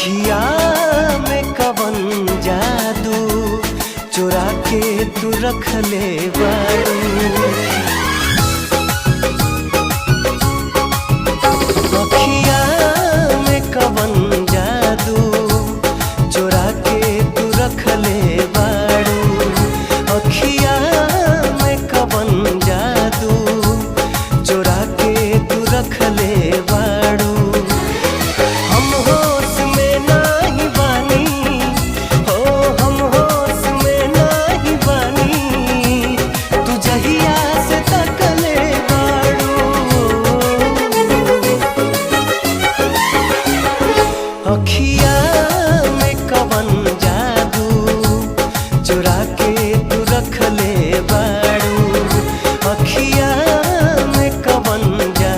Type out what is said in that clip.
अखिया में कवन जादू चुरा के तू रख ले बारू। अखिया में कवन जादू चुरा के तू रख ले बारू। अखिया में कवन जादू चुरा के तू रख